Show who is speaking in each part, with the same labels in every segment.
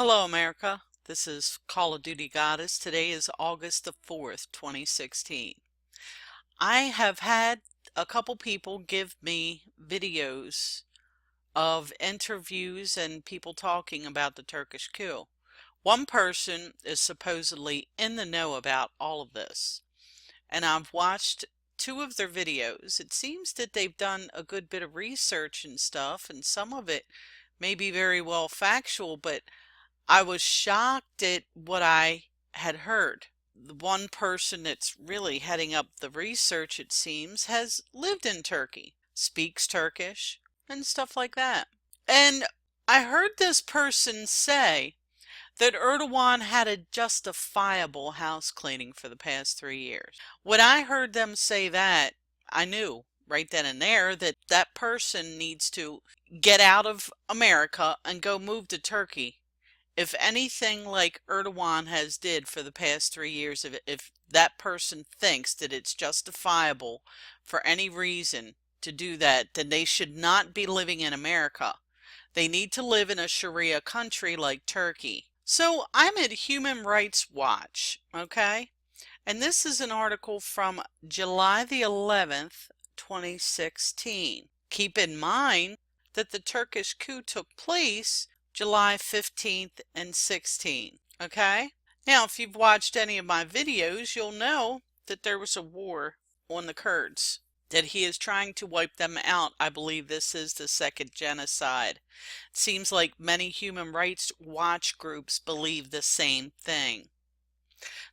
Speaker 1: Hello, America. This is Call of Duty Goddess. Today is August the 4th, 2016. I have had a couple people give me videos of interviews and people talking about the Turkish coup. One person is supposedly in the know about all of this, and I've watched two of their videos. It seems that they've done a good bit of research and stuff, and some of it may be very well factual, but I was shocked at what I had heard. The one person that's really heading up the research, it seems, has lived in Turkey, speaks Turkish, and stuff like that. And I heard this person say that Erdogan had a justifiable house cleaning for the past 3 years. When I heard them say that, I knew right then and there that that person needs to get out of America and go move to Turkey. If anything like Erdogan has did for the past 3 years, if that person thinks that it's justifiable for any reason to do that, then they should not be living in America. They need to live in a Sharia country like Turkey. So I'm at Human Rights Watch, okay? And this is an article from July the 11th, 2016. Keep in mind that the Turkish coup took place July 15th and 16th, okay? Now, if you've watched any of my videos, you'll know that there was a war on the Kurds, that he is trying to wipe them out. I believe this is the second genocide. It seems like many human rights watch groups believe the same thing.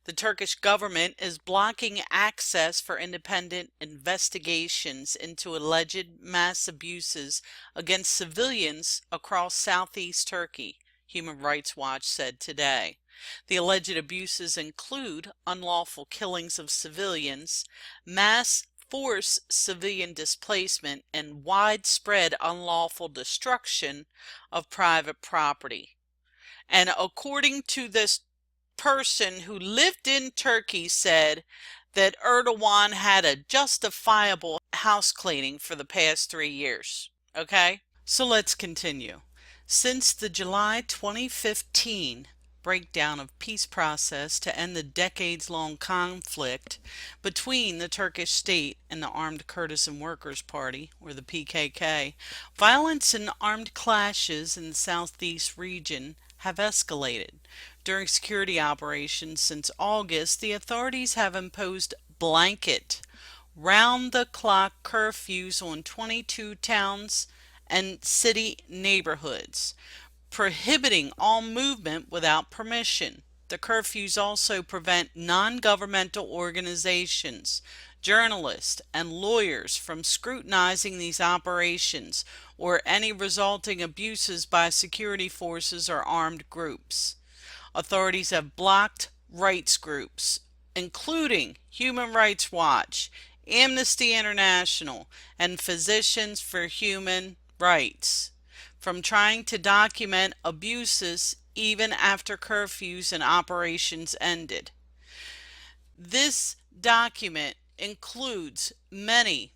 Speaker 1: The Turkish government is blocking access for independent investigations into alleged mass abuses against civilians across southeast Turkey, Human Rights Watch said today. The alleged abuses include unlawful killings of civilians, mass forced civilian displacement, and widespread unlawful destruction of private property. And according to this person who lived in Turkey, said that Erdogan had a justifiable house cleaning for the past 3 years. Okay, so let's continue. Since the July 2015 breakdown of peace process to end the decades-long conflict between the Turkish state and the Armed Kurdistan Workers' Party, or the PKK, violence and armed clashes in the southeast region have escalated. During security operations since August, the authorities have imposed blanket, round-the-clock curfews on 22 towns and city neighborhoods, prohibiting all movement without permission. The curfews also prevent non-governmental organizations, journalists, and lawyers from scrutinizing these operations or any resulting abuses by security forces or armed groups. Authorities have blocked rights groups, including Human Rights Watch, Amnesty International, and Physicians for Human Rights, from trying to document abuses even after curfews and operations ended. This document includes many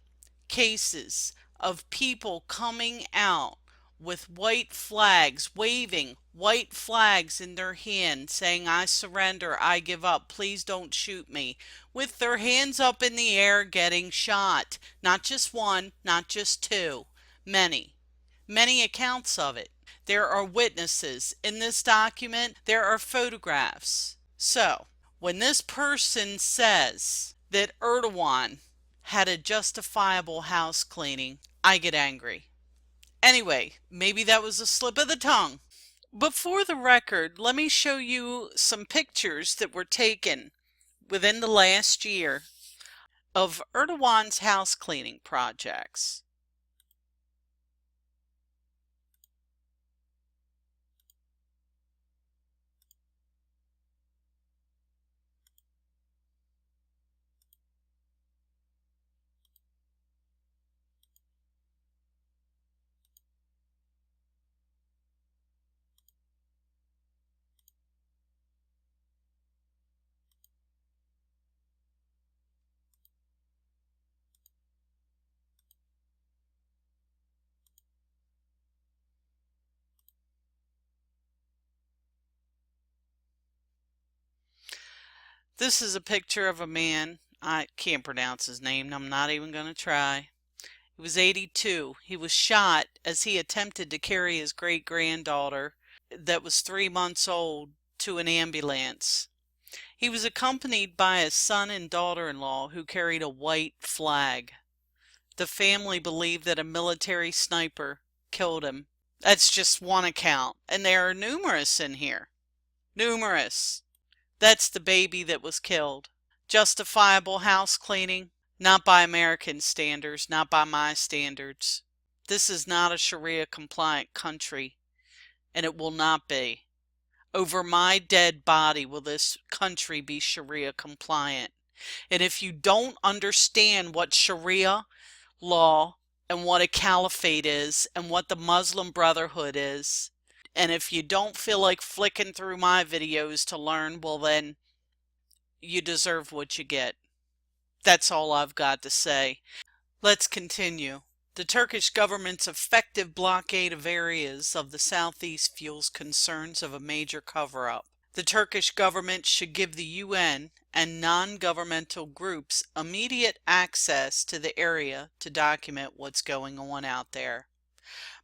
Speaker 1: cases of people coming out with white flags, waving white flags in their hand, saying, "I surrender, I give up, please don't shoot me," with their hands up in the air getting shot. Not just one, not just two, many accounts of it. There are witnesses. In this document, there are photographs. So, when this person says that Erdogan had a justifiable house cleaning, I get angry. Anyway, maybe that was a slip of the tongue. But for the record, let me show you some pictures that were taken within the last year of Erdogan's house cleaning projects. This is a picture of a man. I can't pronounce his name. I'm not even going to try. He was 82. He was shot as he attempted to carry his great-granddaughter that was 3 months old to an ambulance. He was accompanied by his son and daughter-in-law who carried a white flag. The family believed that a military sniper killed him. That's just one account, and there are numerous in here. Numerous. That's the baby that was killed. Justifiable house cleaning? Not by American standards, not by my standards. This is not a Sharia compliant country, and it will not be. Over my dead body will this country be Sharia compliant. And if you don't understand what Sharia law and what a caliphate is and what the Muslim Brotherhood is, and if you don't feel like flicking through my videos to learn, well then, you deserve what you get. That's all I've got to say. Let's continue. The Turkish government's effective blockade of areas of the southeast fuels concerns of a major cover-up. The Turkish government should give the UN and non-governmental groups immediate access to the area to document what's going on out there.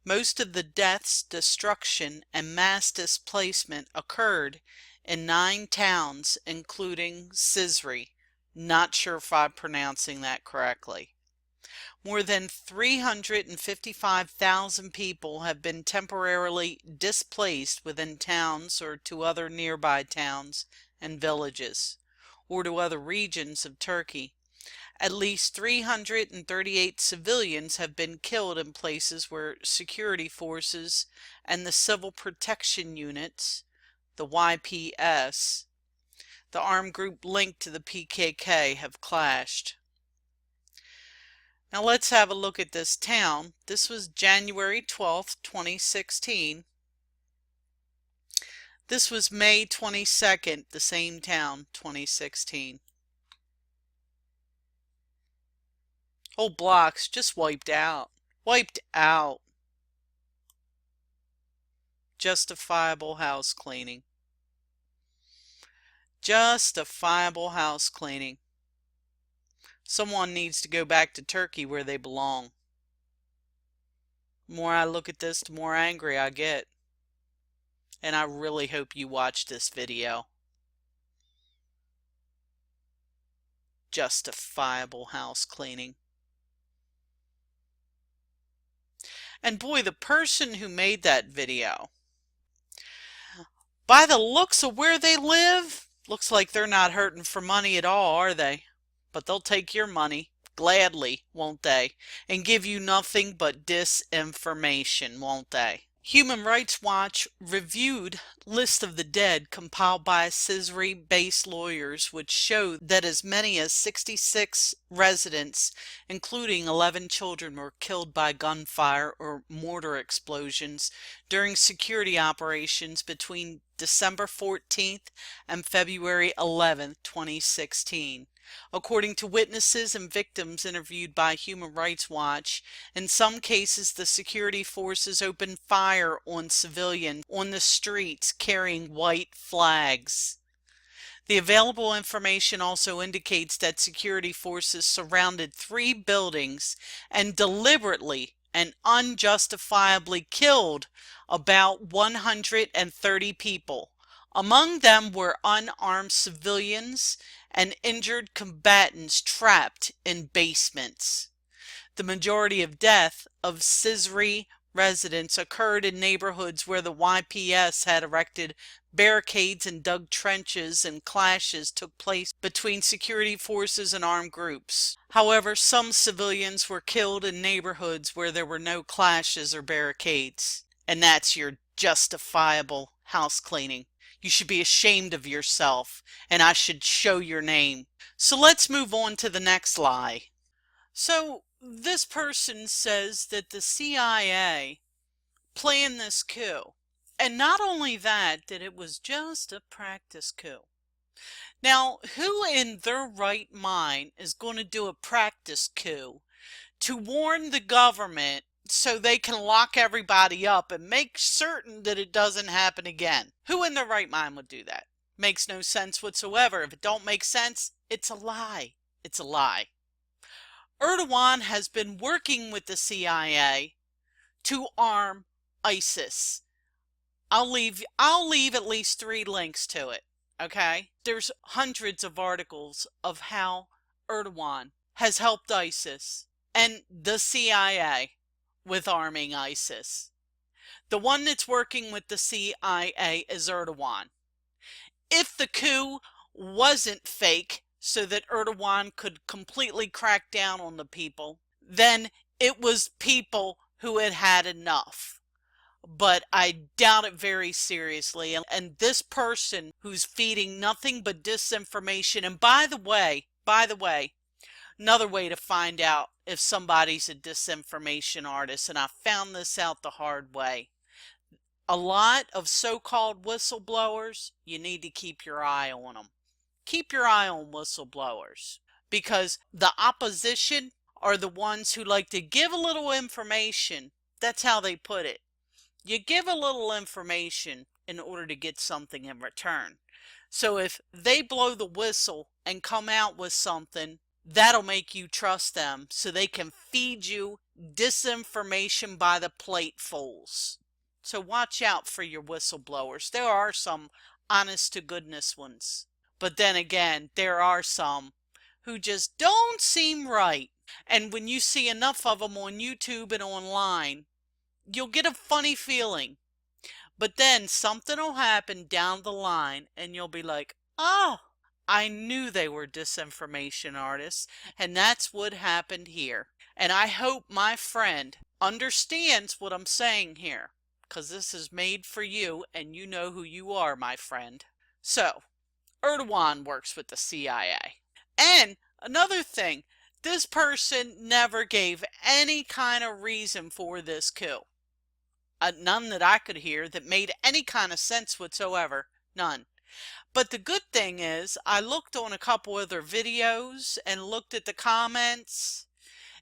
Speaker 1: Most of the deaths, destruction, and mass displacement occurred in 9 towns, including Cizre. Not sure if I'm pronouncing that correctly. More than 355,000 people have been temporarily displaced within towns or to other nearby towns and villages, or to other regions of Turkey. At least 338 civilians have been killed in places where security forces and the Civil Protection Units, the YPS, the armed group linked to the PKK, have clashed. Now let's have a look at this town. This was January 12th, 2016. This was May 22nd, the same town, 2016. Whole blocks just wiped out. Wiped out. Justifiable house cleaning. Justifiable house cleaning. Someone needs to go back to Turkey where they belong. The more I look at this, the more angry I get. And I really hope you watch this video. Justifiable house cleaning. And boy, the person who made that video, by the looks of where they live, looks like they're not hurting for money at all, are they? But they'll take your money gladly, won't they? And give you nothing but disinformation, won't they? Human Rights Watch reviewed list of the dead compiled by Cizre-based lawyers, which showed that as many as 66 residents, including 11 children, were killed by gunfire or mortar explosions during security operations between December 14th and February 11th, 2016. According to witnesses and victims interviewed by Human Rights Watch, in some cases the security forces opened fire on civilians on the streets carrying white flags. The available information also indicates that security forces surrounded 3 buildings and deliberately and unjustifiably killed about 130 people. Among them were unarmed civilians and injured combatants trapped in basements. The majority of death of Cizre residents occurred in neighborhoods where the YPS had erected barricades and dug trenches, and clashes took place between security forces and armed groups. However, some civilians were killed in neighborhoods where there were no clashes or barricades. And that's your justifiable house cleaning. You should be ashamed of yourself, and I should show your name. So let's move on to the next lie. So this person says that the CIA planned this coup. And not only that it was just a practice coup. Now, who in their right mind is going to do a practice coup to warn the government so they can lock everybody up and make certain that it doesn't happen again? Who in their right mind would do that? Makes no sense whatsoever. If it don't make sense, it's a lie. It's a lie. Erdogan has been working with the CIA to arm ISIS. I'll leave at least 3 links to it. Okay? There's hundreds of articles of how Erdogan has helped ISIS and the CIA with arming ISIS. The one that's working with the CIA is Erdogan. If the coup wasn't fake so that Erdogan could completely crack down on the people, then it was people who had had enough. But I doubt it very seriously. And this person who's feeding nothing but disinformation, and by the way, another way to find out if somebody's a disinformation artist, and I found this out the hard way. A lot of so-called whistleblowers, you need to keep your eye on them. Keep your eye on whistleblowers, because the opposition are the ones who like to give a little information. That's how they put it. You give a little information in order to get something in return. So if they blow the whistle and come out with something, that'll make you trust them so they can feed you disinformation by the platefuls. So watch out for your whistleblowers. There are some honest to goodness ones. But then again, there are some who just don't seem right. And when you see enough of them on YouTube and online, you'll get a funny feeling. But then something will happen down the line and you'll be like, oh, I knew they were disinformation artists. And that's what happened here. And I hope my friend understands what I'm saying here, because this is made for you and you know who you are, my friend. So, Erdogan works with the CIA. And another thing, this person never gave any kind of reason for this coup. None that I could hear that made any kind of sense whatsoever. None. But the good thing is, I looked on a couple other videos and looked at the comments,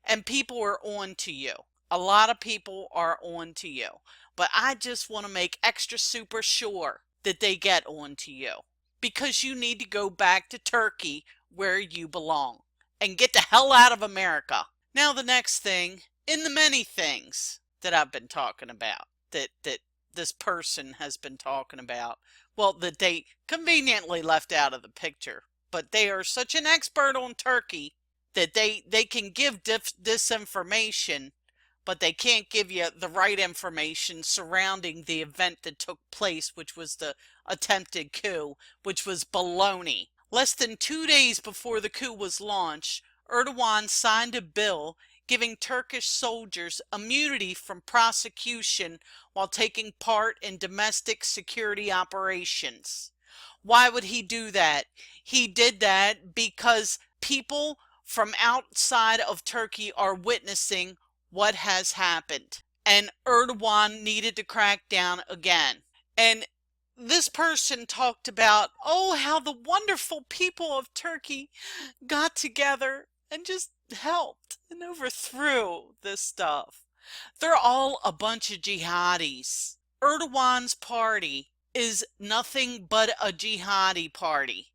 Speaker 1: and people are on to you. A lot of people are on to you. But I just want to make extra super sure that they get on to you, because you need to go back to Turkey where you belong and get the hell out of America. Now the next thing, in the many things that I've been talking about, that this person has been talking about, well, that they conveniently left out of the picture, but they are such an expert on Turkey that they can give disinformation, but they can't give you the right information surrounding the event that took place, which was the attempted coup, which was baloney. Less than 2 days before the coup was launched, Erdogan signed a bill giving Turkish soldiers immunity from prosecution while taking part in domestic security operations. Why would he do that? He did that because people from outside of Turkey are witnessing what has happened. And Erdogan needed to crack down again. And this person talked about, oh, how the wonderful people of Turkey got together and just helped and overthrew this stuff. They're all a bunch of jihadis. Erdogan's party is nothing but a jihadi party.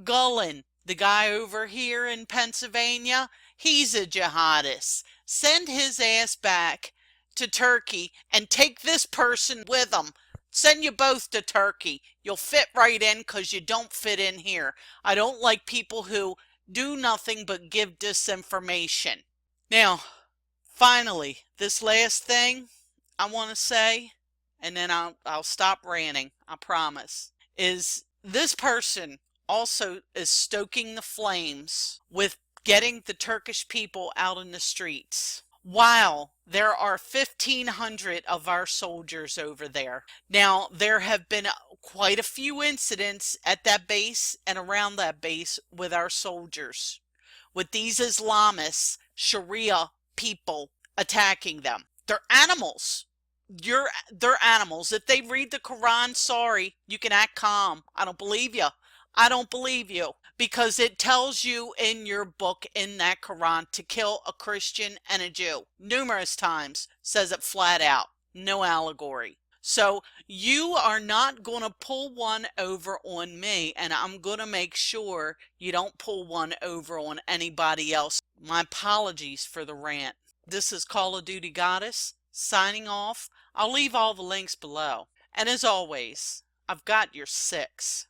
Speaker 1: Gulen, the guy over here in Pennsylvania, he's a jihadist. Send his ass back to Turkey and take this person with him. Send you both to Turkey. You'll fit right in because you don't fit in here. I don't like people who do nothing but give disinformation. Now, finally, this last thing I want to say, and then I'll stop ranting, I promise, is this person also is stoking the flames with getting the Turkish people out in the streets, while there are 1,500 of our soldiers over there. Now, there have been quite a few incidents at that base and around that base with our soldiers, with these Islamists, Sharia people attacking them. They're animals. They're animals. If they read the Quran, sorry, you can act calm. I don't believe you. I don't believe you, because it tells you in your book, in that Quran, to kill a Christian and a Jew. Numerous times says it flat out. No allegory. So you are not going to pull one over on me, and I'm going to make sure you don't pull one over on anybody else. My apologies for the rant. This is Call of Duty Goddess signing off. I'll leave all the links below. And as always, I've got your 6.